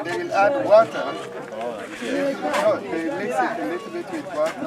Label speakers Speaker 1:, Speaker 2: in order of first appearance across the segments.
Speaker 1: They will add water. No, they mix it a little bit with water.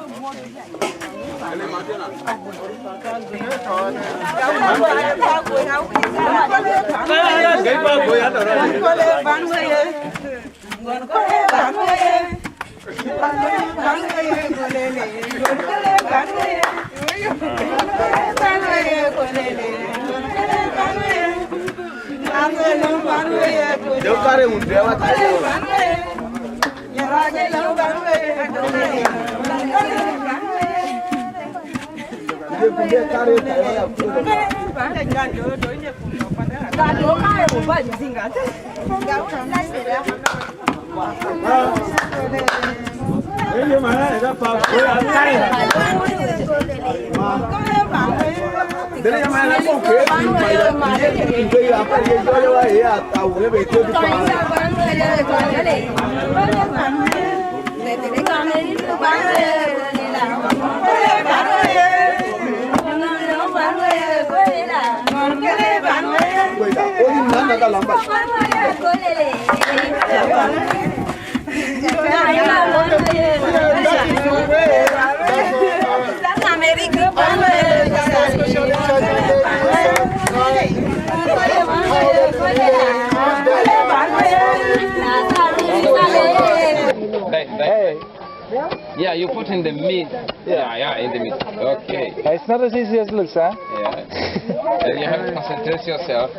Speaker 2: Yeah, you put in the meat. Yeah, in the meat. Okay.
Speaker 3: It's not as easy as it looks, huh?
Speaker 2: Yeah. You have to concentrate yourself.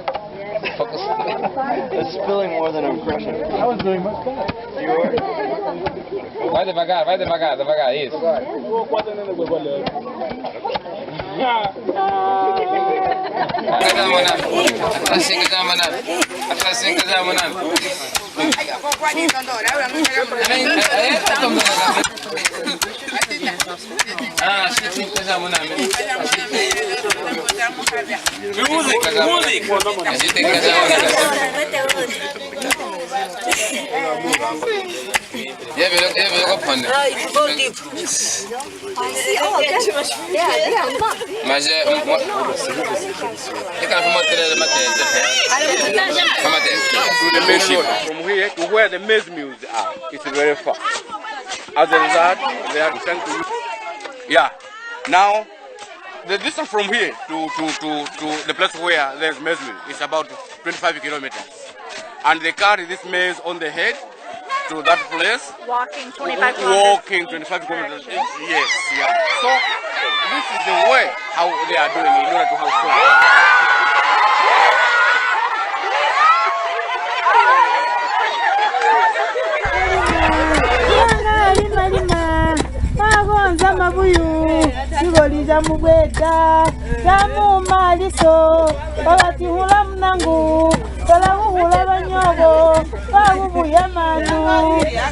Speaker 2: Focus.
Speaker 1: It's spilling more than I'm crushing.
Speaker 3: I was doing much better.
Speaker 1: You are?
Speaker 2: Vai devagar, isso. Mas é
Speaker 4: from here to where the maize mills are, it's very far. As a result, they have to send to you. Yeah. Now, the distance from here to the place where there's maize mill is about 25 kilometers. And they carry this maize on the head to that place.
Speaker 5: Walking 25 kilometers.
Speaker 4: Walking 25 kilometers. Yes, yeah. So, this is the way how they are doing in order to have food.
Speaker 6: Sigoliza mubweda jamu maliso babati hula mnangu bala hula banyogo babu yamanu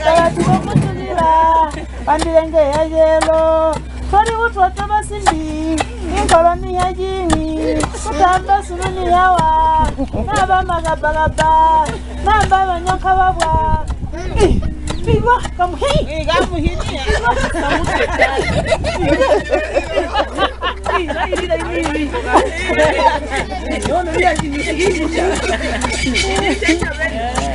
Speaker 6: babati bakutulira bandilenge ya yelo kori utwata basindi inkoloni ya jini kutamba sununi yawa naba magabagaba naba banyoka babwa Viva, come here. Come here. Come here.